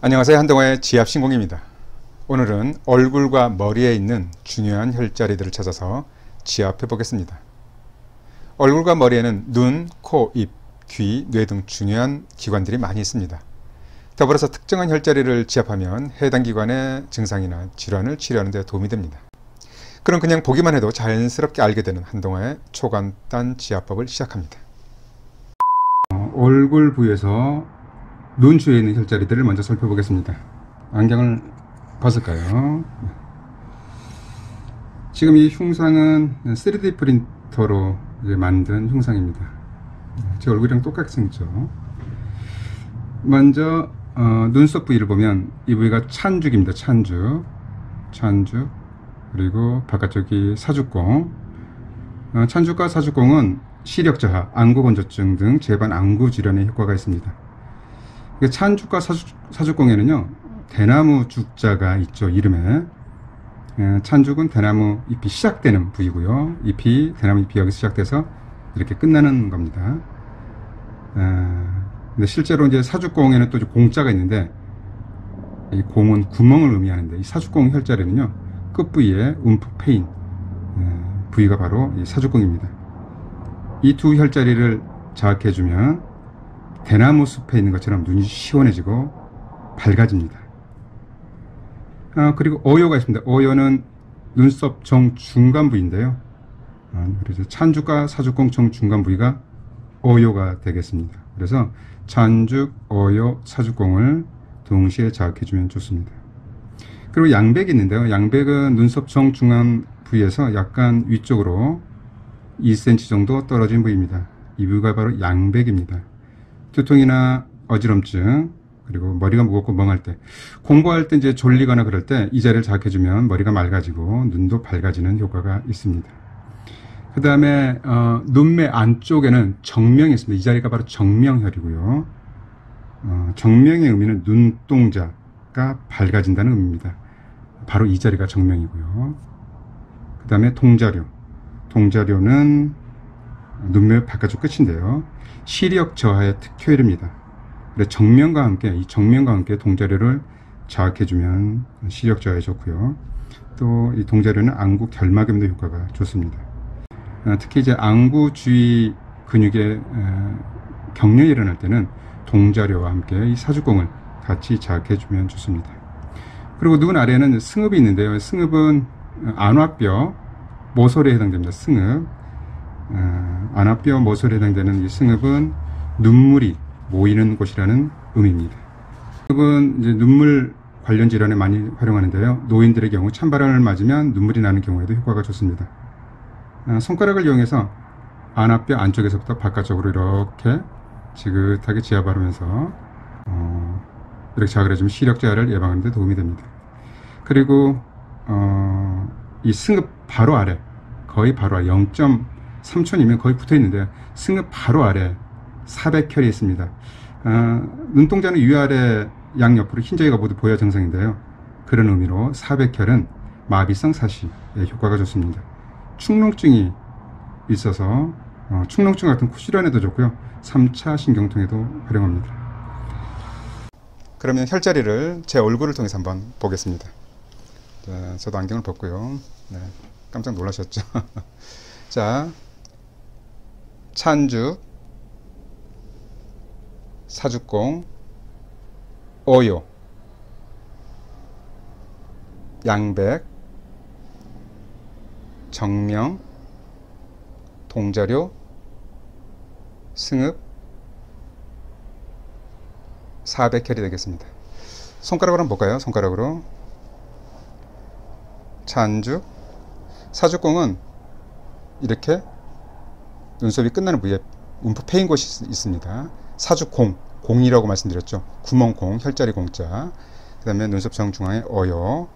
안녕하세요. 한동호의 지압신공입니다. 오늘은 얼굴과 머리에 있는 중요한 혈자리들을 찾아서 지압해 보겠습니다. 얼굴과 머리에는 눈, 코, 입, 귀, 뇌 등 중요한 기관들이 많이 있습니다. 더불어서 특정한 혈자리를 지압하면 해당 기관의 증상이나 질환을 치료하는 데 도움이 됩니다. 그럼 그냥 보기만 해도 자연스럽게 알게 되는 한동호의 초간단 지압법을 시작합니다. 얼굴 부위에서 눈 주위에 있는 혈자리들을 먼저 살펴보겠습니다. 안경을 벗을까요? 지금 이 흉상은 3D 프린터로 만든 흉상입니다. 제 얼굴이랑 똑같이 생겼죠. 먼저 눈썹 부위를 보면 이 부위가 찬죽입니다. 찬죽. 그리고 바깥쪽이 사죽공. 찬죽과 사죽공은 시력 저하, 안구 건조증 등 재반 안구 질환에 효과가 있습니다. 찬죽과 사죽공에는요 대나무 죽자가 있죠. 이름에. 찬죽은 대나무 잎이 시작되는 부위고요, 대나무 잎이 여기서 시작돼서 이렇게 끝나는 겁니다. 근데 실제로 이제 사죽공에는 또 공자가 있는데, 이 공은 구멍을 의미하는데, 이 사죽공 혈자리는요 끝부위에 움프 페인 부위가 바로 이 사죽공입니다. 이 두 혈자리를 자극해주면 대나무 숲에 있는 것처럼 눈이 시원해지고 밝아집니다. 그리고 어요가 있습니다. 어요는 눈썹 정중간 부위인데요. 그래서 찬죽과 사죽공 정중간 부위가 어요가 되겠습니다. 그래서 찬죽, 어요, 사죽공을 동시에 자극해주면 좋습니다. 그리고 양백이 있는데요. 양백은 눈썹 정중간 부위에서 약간 위쪽으로 2cm 정도 떨어진 부위입니다. 이 부위가 바로 양백입니다. 두통이나 어지럼증, 그리고 머리가 무겁고 멍할 때, 공부할 때 이제 졸리거나 그럴 때 이 자리를 자극해주면 머리가 맑아지고 눈도 밝아지는 효과가 있습니다. 그 다음에 눈매 안쪽에는 정명이 있습니다. 이 자리가 바로 정명혈이고요. 정명의 의미는 눈동자가 밝아진다는 의미입니다. 바로 이 자리가 정명이고요. 그 다음에 동자료는 눈매 바깥쪽 끝인데요. 시력 저하의 특효일입니다. 그래서 정면과 함께 동자료를 자극해주면 시력 저하에 좋고요. 또 이 동자료는 안구 결막염도 효과가 좋습니다. 특히 이제 안구 주위 근육에 경련이 일어날 때는 동자료와 함께 이 사죽공을 같이 자극해주면 좋습니다. 그리고 눈 아래에는 승읍이 있는데요. 승읍은 안화뼈 모서리에 해당됩니다. 승읍. 안화뼈 모서리에 해당되는 이 승읍은 눈물이 모이는 곳이라는 의미입니다. 승읍은 이제 눈물 관련 질환에 많이 활용하는데요. 노인들의 경우 찬바람을 맞으면 눈물이 나는 경우에도 효과가 좋습니다. 손가락을 이용해서 안화뼈 안쪽에서부터 바깥쪽으로 이렇게 지긋하게 지압 바르면서 이렇게 자극을 해주면 시력 저하를 예방하는 데 도움이 됩니다. 그리고 이 승읍 바로 아래, 거의 바로 아래 0.3촌이면 거의 붙어 있는데요. 승읍 바로 아래 사백혈이 있습니다. 눈동자는 위아래 양옆으로 흰자위가 모두 보여야 정상인데요. 그런 의미로 사백혈은 마비성 사시에 효과가 좋습니다. 축농증이 있어서 축농증 같은 코질환에도 좋고요. 3차 신경통에도 활용합니다. 그러면 혈자리를 제 얼굴을 통해서 한번 보겠습니다. 네, 저도 안경을 벗고요. 네, 깜짝 놀라셨죠? 자, 찬죽, 사죽공, 어요, 양백, 정명, 동자료, 승읍, 사백혈이 되겠습니다. 손가락으로 한번 볼까요? 손가락으로. 찬죽, 사죽공은 이렇게 눈썹이 끝나는 부위에 움프 패인 곳이 있습니다. 사죽공, 공이라고 말씀드렸죠. 구멍공, 혈자리 공자. 그 다음에 눈썹 정중앙에 어요,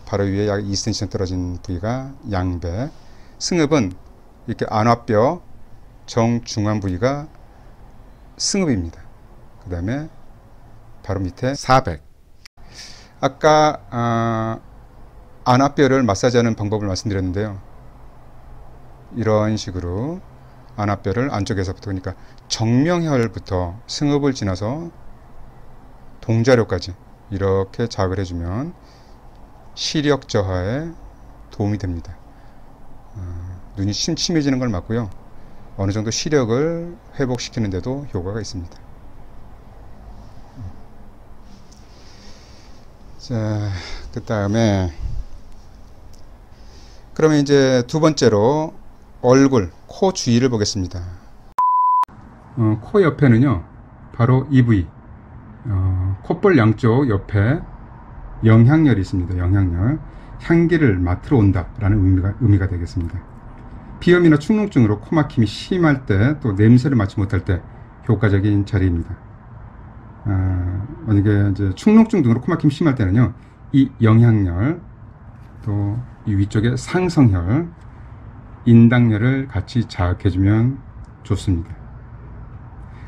바로 위에 약 2cm 떨어진 부위가 양백. 승읍은 이렇게 안화뼈 정중앙 부위가 승읍입니다. 그 다음에 바로 밑에 사백. 아까 안화뼈를 마사지하는 방법을 말씀드렸는데요. 이런 식으로 안화뼈를 안쪽에서부터, 그러니까 정명혈부터 승읍을 지나서 동자료까지 이렇게 자극을 해주면 시력 저하에 도움이 됩니다. 눈이 침침해지는 걸 막고요. 어느 정도 시력을 회복시키는 데도 효과가 있습니다. 자, 그 다음에 그러면 이제 두 번째로 얼굴, 코 주위를 보겠습니다. 코 옆에는요, 바로 이 부위, 콧볼 양쪽 옆에 영향열이 있습니다. 영향열. 향기를 맡으러 온다 라는 의미가 되겠습니다. 비염이나 축농증으로 코막힘이 심할 때, 또 냄새를 맡지 못할 때 효과적인 자리입니다. 만약에 이제 축농증 등으로 코막힘이 심할 때는요, 이 영향열, 또 이 위쪽에 상성혈, 인당열을 같이 자극해주면 좋습니다.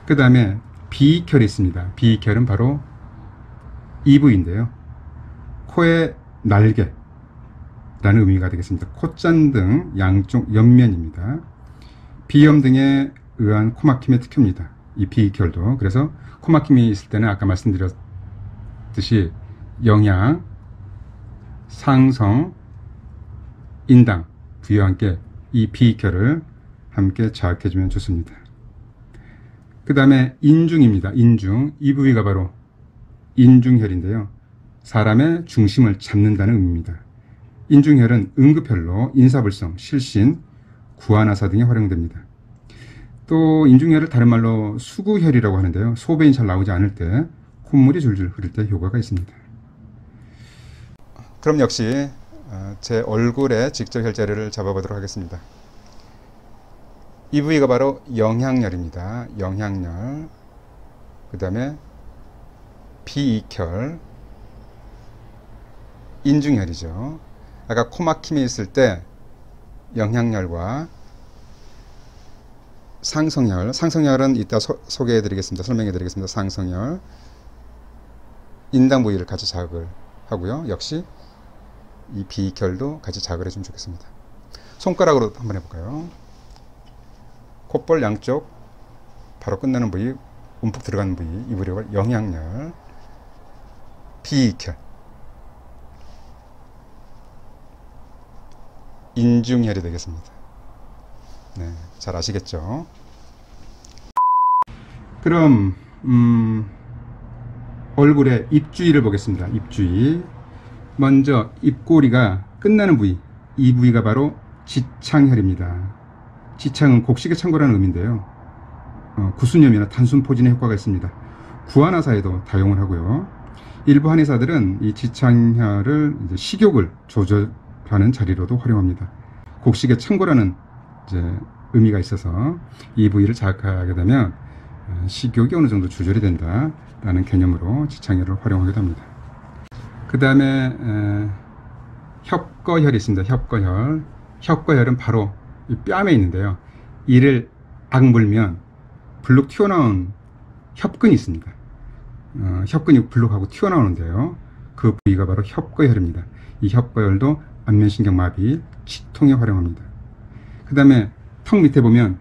그 다음에 비익혈이 있습니다. 비익혈은 바로 이 부위인데요. 코의 날개라는 의미가 되겠습니다. 콧잔등 양쪽 옆면입니다. 비염 등에 의한 코막힘의 특효입니다. 이 비익혈도. 그래서 코막힘이 있을 때는 아까 말씀드렸듯이 영양, 상성, 인당 부위와 함께 이 비익혈을 함께 자극해주면 좋습니다. 그 다음에 인중입니다. 인중. 이 부위가 바로 인중혈인데요. 사람의 중심을 잡는다는 의미입니다. 인중혈은 응급혈로 인사불성, 실신, 구안화사 등에 활용됩니다. 또 인중혈을 다른 말로 수구혈이라고 하는데요. 소변이 잘 나오지 않을 때, 콧물이 줄줄 흐를 때 효과가 있습니다. 그럼 역시 제 얼굴에 직접 혈자리를 잡아보도록 하겠습니다. 이 부위가 바로 영향열입니다. 영향열, 그 다음에 비익혈, 인중혈이죠. 아까 코막힘이 있을 때 영향열과 상성혈, 상성혈은 이따 소개해 드리겠습니다. 설명해 드리겠습니다. 상성혈, 인당 부위를 같이 자극을 하고요. 역시 이 비익혈도 같이 자극을 해주면 좋겠습니다. 손가락으로 한번 해볼까요? 콧볼 양쪽 바로 끝나는 부위, 움푹 들어가는 부위, 이 부위가 영향열, 비익혈, 인중혈이 되겠습니다. 네, 잘 아시겠죠? 그럼 얼굴의 입 주위를 보겠습니다. 입 주위. 먼저 입꼬리가 끝나는 부위, 이 부위가 바로 지창혈입니다. 지창은 곡식의 창고라는 의미인데요. 구순염이나 단순 포진에 효과가 있습니다. 구안화사에도 다용을 하고요. 일부 한의사들은 이 지창혈을 이제 식욕을 조절하는 자리로도 활용합니다. 곡식의 창고라는 이제 의미가 있어서 이 부위를 자극하게 되면 식욕이 어느 정도 조절이 된다라는 개념으로 지창혈을 활용하기도 합니다. 그 다음에 협거혈이 있습니다. 협거혈. 협거혈은 바로 이 뺨에 있는데요. 이를 악물면 불룩 튀어나온 협근이 있습니다. 협근이 불룩하고 튀어나오는데요. 그 부위가 바로 협거혈입니다. 이 협거혈도 안면신경마비, 치통에 활용합니다. 그 다음에 턱 밑에 보면,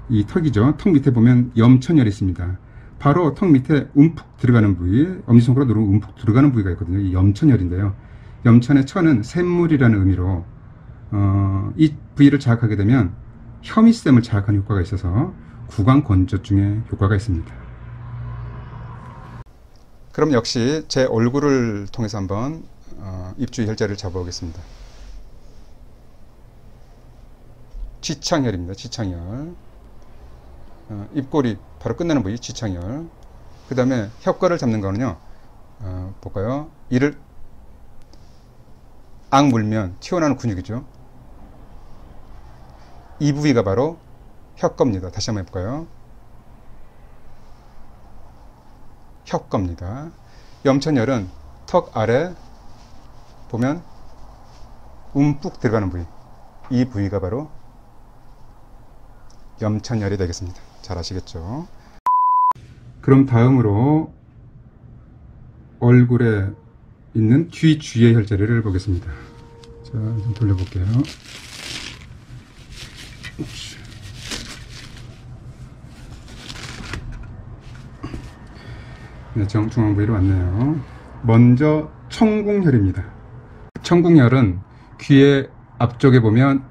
이 턱이죠. 턱 밑에 보면 염천혈이 있습니다. 바로 턱 밑에 움푹 들어가는 부위, 엄지손가락 누르면 움푹 들어가는 부위가 있거든요. 이 염천혈인데요. 염천의 천은 샘물이라는 의미로 이 부위를 자극하게 되면 혐의샘을 자극하는 효과가 있어서 구강건조증에 효과가 있습니다. 그럼 역시 제 얼굴을 통해서 한번 입주위 혈자리를 잡아보겠습니다. 지창혈입니다. 지창혈. 입꼬리 바로 끝나는 부위 지창혈. 그 다음에 협거를 잡는 거는요, 볼까요? 이를 악물면 튀어나오는 근육이죠. 이 부위가 바로 협거입니다. 다시 한번 해볼까요? 협거입니다. 염천혈은 턱 아래 보면 움푹 들어가는 부위, 이 부위가 바로 염천혈이 되겠습니다. 잘 아시겠죠? 그럼 다음으로 얼굴에 있는 귀 주위의 혈자리를 보겠습니다. 자, 좀 돌려볼게요. 네, 정중앙 부위로 왔네요. 먼저 청궁혈입니다. 청궁혈은 귀의 앞쪽에 보면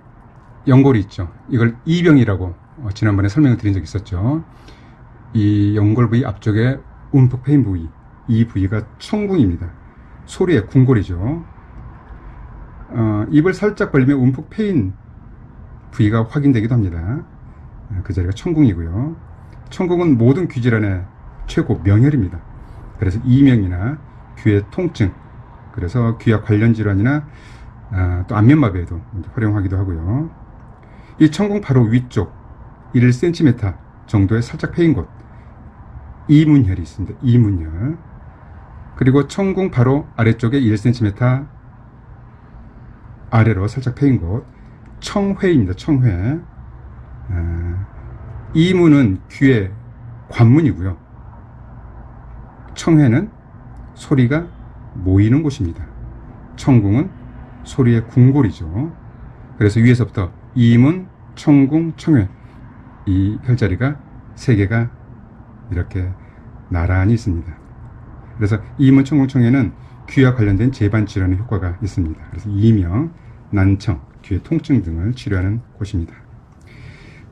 연골이 있죠. 이걸 이병이라고 지난번에 설명을 드린 적이 있었죠. 이 연골 부위 앞쪽에 움푹 패인 부위, 이 부위가 청궁입니다. 소리의 궁골이죠. 입을 살짝 벌리면 움푹 패인 부위가 확인되기도 합니다. 그 자리가 청궁이고요. 청궁은 모든 귀질환의 최고 명혈입니다. 그래서 이명이나 귀의 통증, 그래서 귀와 관련 질환이나 또 안면마비에도 활용하기도 하고요. 이 청궁 바로 위쪽 1cm 정도의 살짝 패인 곳, 이문혈이 있습니다. 이문혈. 그리고 청궁 바로 아래쪽에 1cm 아래로 살짝 패인 곳, 청회입니다. 청회. 이문은 귀의 관문이고요. 청회는 소리가 모이는 곳입니다. 청궁은 소리의 궁골이죠. 그래서 위에서부터 이문, 청궁, 청회, 이 혈자리가 세 개가 이렇게 나란히 있습니다. 그래서 이문, 청궁, 청회는 귀와 관련된 재반 질환의 효과가 있습니다. 그래서 이명, 난청, 귀의 통증 등을 치료하는 곳입니다.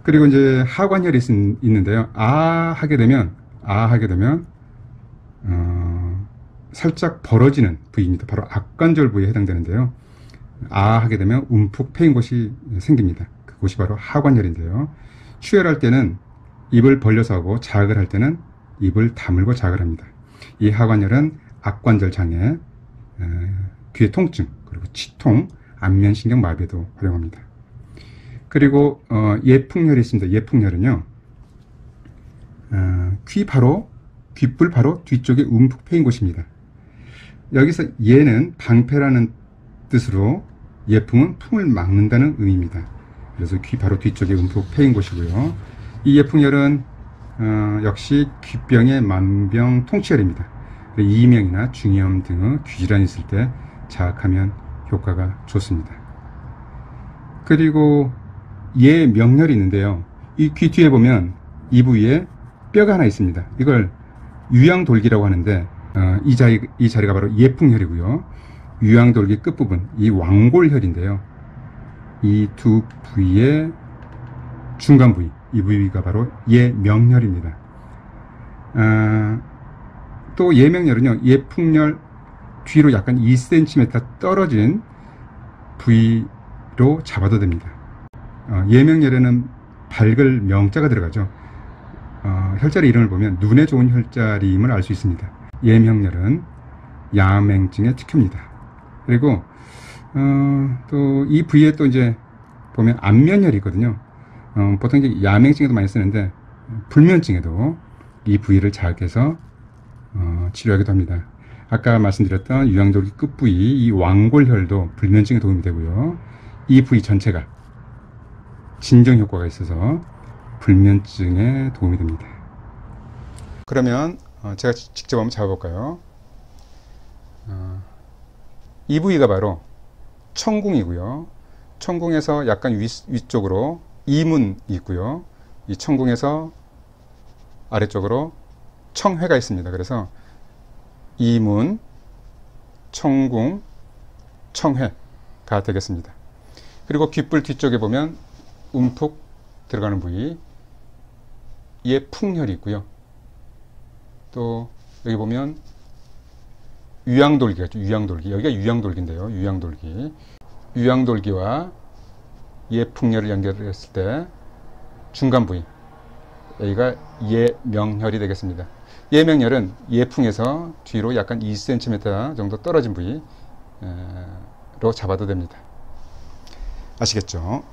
그리고 이제 하관혈이 있는데요. 하게 되면 살짝 벌어지는 부위입니다. 바로 악관절 부위에 해당되는데요. 하게 되면 움푹 패인 곳이 생깁니다. 그곳이 바로 하관혈인데요. 추혈할 때는 입을 벌려서 하고, 자극을 할 때는 입을 다물고 자극을 합니다. 이 하관혈은 악관절 장애, 귀의 통증, 그리고 치통, 안면신경 마비에도 활용합니다. 그리고 예풍혈이 있습니다. 예풍혈은요, 귓불 바로 뒤쪽에 움푹 패인 곳입니다. 여기서 예는 방패라는 뜻으로, 예풍은 풍을 막는다는 의미입니다. 그래서 귀 바로 뒤쪽에 움푹 패인 곳이고요. 이 예풍혈은 역시 귀병의 만병통치혈입니다. 이명이나 중이염 등의 귀질환이 있을 때 자극하면 효과가 좋습니다. 그리고 예명혈이 있는데요. 이 귀 뒤에 보면 이 부위에 뼈가 하나 있습니다. 이걸 유양돌기라고 하는데, 이 자리가 바로 예풍혈이고요. 유양돌기 끝부분, 이 왕골혈인데요. 이 두 부위의 중간 부위, 이 부위가 바로 예명혈입니다. 또 예명혈은요, 예풍혈 뒤로 약간 2cm 떨어진 부위로 잡아도 됩니다. 예명혈에는 밝을 명자가 들어가죠. 혈자리 이름을 보면 눈에 좋은 혈자리임을 알 수 있습니다. 예명혈은 야맹증의 특효입니다. 그리고 또 이 부위에 또 이제 보면 안면혈이 있거든요. 보통 이제 야맹증에도 많이 쓰는데, 불면증에도 이 부위를 자극해서 치료하기도 합니다. 아까 말씀드렸던 유양돌기 끝부위, 이 왕골혈도 불면증에 도움이 되고요. 이 부위 전체가 진정 효과가 있어서 불면증에 도움이 됩니다. 그러면 제가 직접 한번 잡아볼까요? 이 부위가 바로 청궁이고요. 청궁에서 약간 위쪽으로 이문이 있고요. 이 청궁에서 아래쪽으로 청회가 있습니다. 그래서 이문, 청궁, 청회가 되겠습니다. 그리고 귓불 뒤쪽에 보면 움푹 들어가는 부위, 예풍혈이 있고요. 또 여기 보면 유양돌기가 있죠. 유양돌기. 여기가 유양돌기인데요. 유양돌기. 유양돌기와 예풍혈을 연결했을 때 중간 부위, 여기가 예명혈이 되겠습니다. 예명혈은 예풍에서 뒤로 약간 2cm 정도 떨어진 부위로 잡아도 됩니다. 아시겠죠?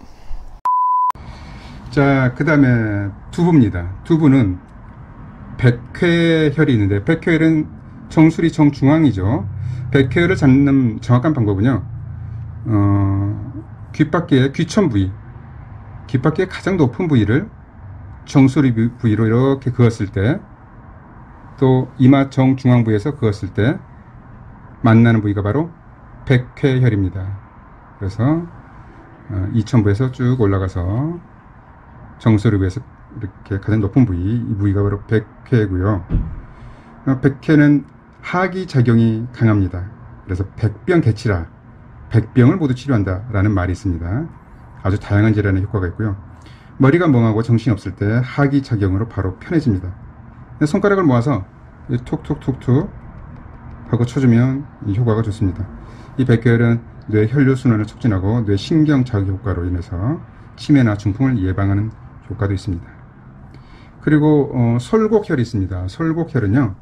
자, 그 다음에 두부입니다. 두부는 백회혈이 있는데, 백회혈은 정수리 정중앙이죠. 백회혈을 잡는 정확한 방법은요, 귓바퀴의 귀천 부위, 귓바퀴의 가장 높은 부위를 정수리 부위로 이렇게 그었을 때, 또 이마 정중앙 부위에서 그었을 때 만나는 부위가 바로 백회혈입니다. 그래서 이천부에서 쭉 올라가서 정수리 부위에서 이렇게 가장 높은 부위, 이 부위가 바로 백회고요. 백회는 하기작용이 강합니다. 그래서 백병 개치라, 백병을 모두 치료한다 라는 말이 있습니다. 아주 다양한 질환에 효과가 있고요. 머리가 멍하고 정신이 없을 때 하기작용으로 바로 편해집니다. 손가락을 모아서 툭툭툭툭 하고 쳐주면 이 효과가 좋습니다. 이 백회혈은 뇌 혈류순환을 촉진하고 뇌 신경자극 효과로 인해서 치매나 중풍을 예방하는 효과도 있습니다. 그리고 솔곡혈이 있습니다. 솔곡혈은요,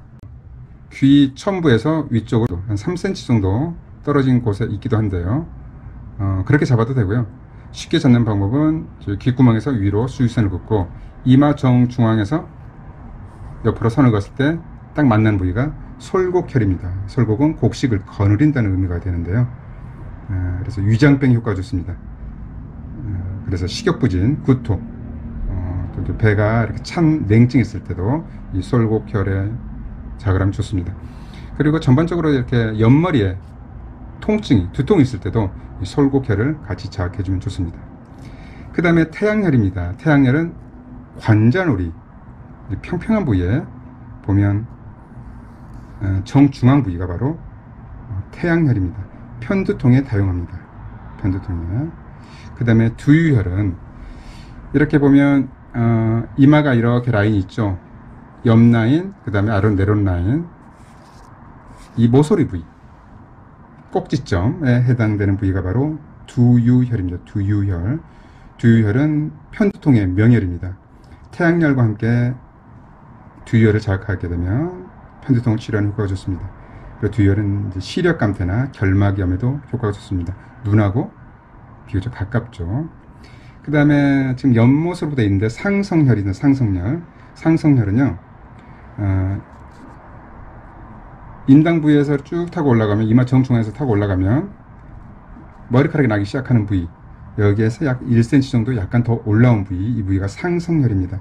귀 첨부에서 위쪽으로 한 3cm 정도 떨어진 곳에 있기도 한데요. 그렇게 잡아도 되고요. 쉽게 잡는 방법은 귓구멍에서 위로 수유선을 긋고 이마 정중앙에서 옆으로 선을 그었을 때 딱 만나는 부위가 솔곡혈입니다. 솔곡은 곡식을 거느린다는 의미가 되는데요. 그래서 위장병 효과가 좋습니다. 그래서 식욕부진, 구토, 또 배가 이렇게 찬 냉증 있을 때도 이 솔곡혈에 자극을 하면 좋습니다. 그리고 전반적으로 이렇게 옆머리에 통증이, 두통이 있을 때도 이 솔곡혈을 같이 자극해주면 좋습니다. 그 다음에 태양혈입니다. 태양혈은 관자놀이, 평평한 부위에 보면 정중앙 부위가 바로 태양혈입니다. 편두통에 다용합니다. 편두통에. 그 다음에 두유혈은 이렇게 보면 이마가 이렇게 라인이 있죠. 옆 라인, 그 다음에 아래 내려온 라인, 이 모서리 부위, 꼭지점에 해당되는 부위가 바로 두유혈입니다. 두유혈. 두유혈은 편두통의 명혈입니다. 태양열과 함께 두유혈을 자극하게 되면 편두통을 치료하는 효과가 좋습니다. 그리고 두유혈은 이제 시력 감퇴나 결막염에도 효과가 좋습니다. 눈하고 비교적 가깝죠. 그 다음에 지금 옆모습으로 되어 있는데 상성혈이나 상성혈. 상성혈은요, 인당 부위에서 쭉 타고 올라가면, 이마 정중앙에서 타고 올라가면 머리카락이 나기 시작하는 부위, 여기에서 약 1cm 정도 약간 더 올라온 부위, 이 부위가 상성혈입니다.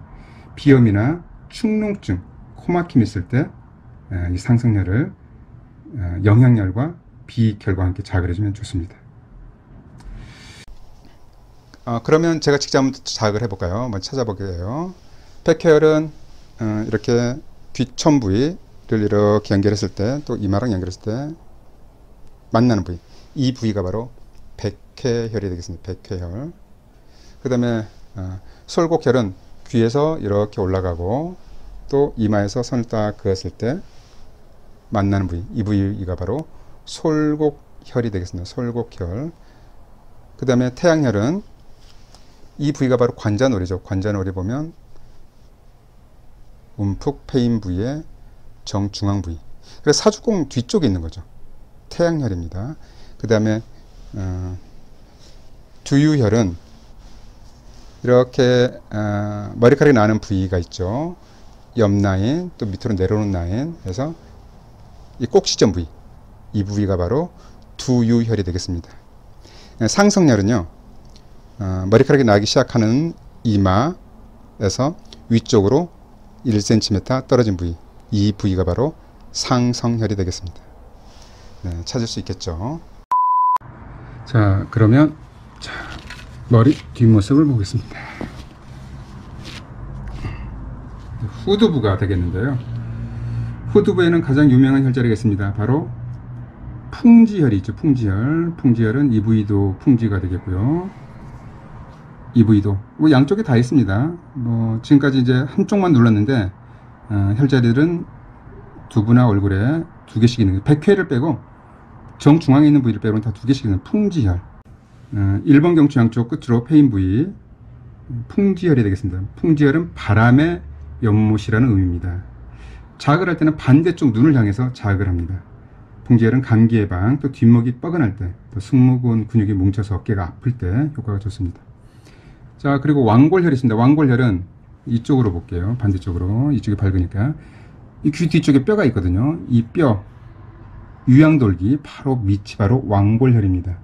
비염이나 축농증, 코막힘이 있을 때 이 상성혈을 영양열과 비익혈과 함께 자극을 해주면 좋습니다. 그러면 제가 직접 한번 자극을 해볼까요? 한번 찾아볼게요. 백혈은 이렇게 뒷천 부위를 이렇게 연결했을 때, 또 이마랑 연결했을 때 만나는 부위, 이 부위가 바로 백회혈이 되겠습니다. 백회혈. 그 다음에 솔곡혈은 귀에서 이렇게 올라가고 또 이마에서 선을 딱 그었을 때 만나는 부위, 이 부위가 바로 솔곡혈이 되겠습니다. 솔곡혈. 그 다음에 태양혈은 이 부위가 바로 관자놀이죠. 관자놀이 보면 움푹 패인 부위의 정중앙 부위. 그래서 사주공 뒤쪽에 있는 거죠. 태양혈입니다. 그 다음에 두유혈은 이렇게 머리카락이 나는 부위가 있죠. 옆 라인, 또 밑으로 내려오는 라인 해서 이 꼭지점 부위, 이 부위가 바로 두유혈이 되겠습니다. 상성혈은요, 머리카락이 나기 시작하는 이마에서 위쪽으로 1cm 떨어진 부위, 이 부위가 바로 상성혈이 되겠습니다. 네, 찾을 수 있겠죠. 자, 그러면 머리 뒷모습을 보겠습니다. 후두부가 되겠는데요. 후두부에는 가장 유명한 혈자리가 있습니다. 바로 풍지혈이 있죠. 풍지혈. 풍지혈은 이 부위도 풍지가 되겠고요. 이 부위도 뭐 양쪽에 다 있습니다. 뭐 지금까지 이제 한쪽만 눌렀는데 혈자리들은 두부나 얼굴에 2개씩 있는, 백회를 빼고 정중앙에 있는 부위를 빼고는 다 2개씩 있는 풍지혈. 1번 경추 양쪽 끝으로 패인 부위, 풍지혈이 되겠습니다. 풍지혈은 바람의 연못이라는 의미입니다. 자극을 할 때는 반대쪽 눈을 향해서 자극을 합니다. 풍지혈은 감기 예방, 또 뒷목이 뻐근할 때, 또 승모근 근육이 뭉쳐서 어깨가 아플 때 효과가 좋습니다. 자, 그리고 왕골혈이 있습니다. 왕골혈은 이쪽으로 볼게요. 반대쪽으로. 이쪽이 밝으니까. 이 귀 뒤쪽에 뼈가 있거든요. 이 뼈, 유양돌기, 바로 밑이 바로 왕골혈입니다.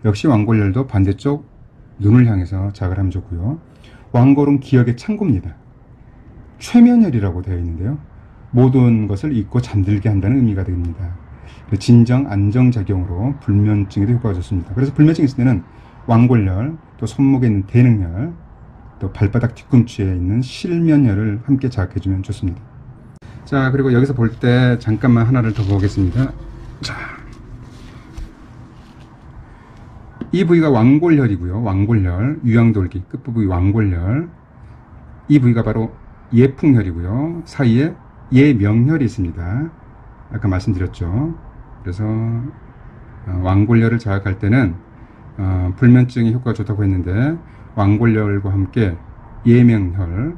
역시 왕골혈도 반대쪽 눈을 향해서 자극을 하면 좋고요. 왕골은 기억의 창고입니다. 최면혈이라고 되어 있는데요. 모든 것을 잊고 잠들게 한다는 의미가 됩니다. 진정 안정작용으로 불면증에도 효과가 좋습니다. 그래서 불면증이 있을 때는 왕골혈, 또 손목에 있는 대능혈, 또 발바닥 뒤꿈치에 있는 실면혈을 함께 자극해주면 좋습니다. 자, 그리고 여기서 볼 때 잠깐만 하나를 더 보겠습니다. 자, 이 부위가 왕골혈이고요. 왕골혈, 유양돌기 끝부분이 왕골혈. 이 부위가 바로 예풍혈이고요. 사이에 예명혈이 있습니다. 아까 말씀드렸죠. 그래서 왕골혈을 자극할 때는 불면증에 효과가 좋다고 했는데, 왕골혈과 함께 예명혈을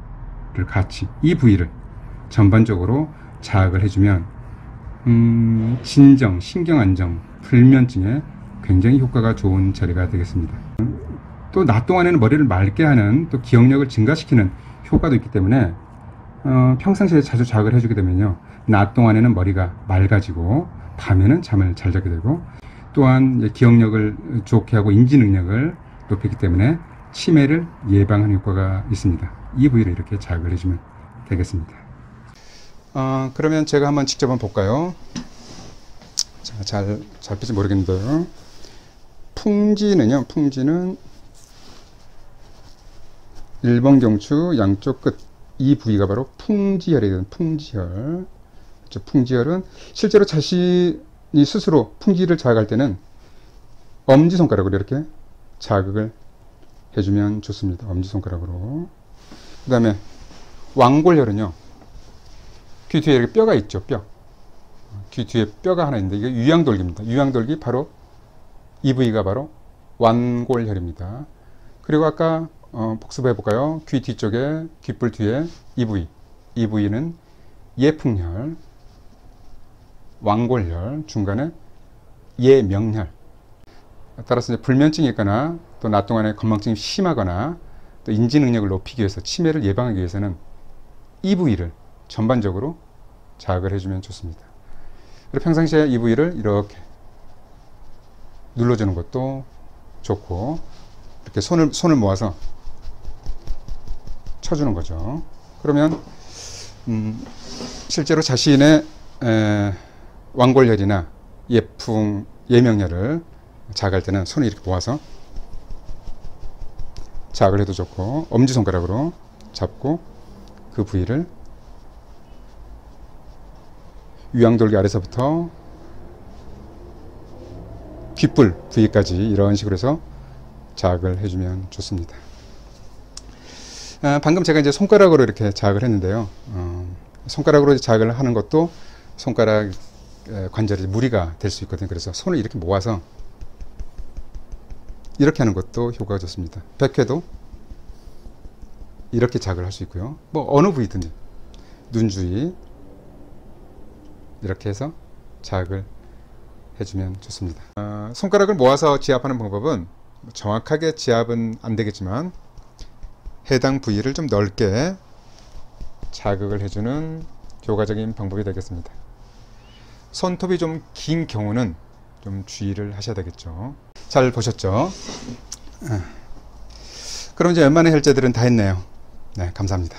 같이 이 부위를 전반적으로 자극을 해주면 진정, 신경안정, 불면증에 굉장히 효과가 좋은 자리가 되겠습니다. 또 낮 동안에는 머리를 맑게 하는, 또 기억력을 증가시키는 효과도 있기 때문에 평상시에 자주 자극을 해주게 되면요, 낮 동안에는 머리가 맑아지고 밤에는 잠을 잘 자게 되고, 또한 기억력을 좋게 하고 인지 능력을 높이기 때문에 치매를 예방하는 효과가 있습니다. 이 부위를 이렇게 자극을 해주면 되겠습니다. 그러면 제가 한번 직접 한번 볼까요? 자, 잘 잡힐지 모르겠는데요. 풍지는요, 풍지는 1번 경추 양쪽 끝, 이 부위가 바로 풍지혈이 되는 풍지혈. 풍지혈은 실제로 자신이 스스로 풍지를 자극할 때는 엄지손가락으로 이렇게 자극을 해주면 좋습니다. 엄지손가락으로. 그 다음에 왕골혈은요, 귀 뒤에 이렇게 뼈가 있죠. 귀 뒤에 뼈가 하나 있는데, 이게 유양돌기입니다. 유양돌기, 바로 이 부위가 바로 완골혈입니다. 그리고 아까 복습해 볼까요? 귀 뒤쪽에, 귓불 뒤에 이 부위는 예풍혈, 왕골혈, 중간에 예명혈. 따라서 이제 불면증이 있거나, 또 낮 동안에 건망증이 심하거나, 또 인지 능력을 높이기 위해서, 치매를 예방하기 위해서는 이 부위를 전반적으로 자극을 해주면 좋습니다. 그리고 평상시에 이 부위를 이렇게 눌러주는 것도 좋고, 이렇게 손을 모아서 쳐주는 거죠. 그러면 실제로 자신의 왕골혈이나 예명혈을 자극할 때는 손을 이렇게 모아서 자극을 해도 좋고, 엄지손가락으로 잡고 그 부위를 유양돌기 아래서부터 귓불 부위까지 이런 식으로 해서 자극을 해주면 좋습니다. 방금 제가 이제 손가락으로 이렇게 자극을 했는데요. 손가락으로 자극을 하는 것도 손가락 관절에 무리가 될 수 있거든요. 그래서 손을 이렇게 모아서 이렇게 하는 것도 효과가 좋습니다. 백회도 이렇게 자극을 할 수 있고요. 뭐 어느 부위든지 눈 주위 이렇게 해서 자극을 해주면 좋습니다. 손가락을 모아서 지압하는 방법은 정확하게 지압은 안 되겠지만 해당 부위를 좀 넓게 자극을 해주는 효과적인 방법이 되겠습니다. 손톱이 좀 긴 경우는 좀 주의를 하셔야 되겠죠. 잘 보셨죠? 그럼 이제 웬만한 혈제들은 다 했네요. 네, 감사합니다.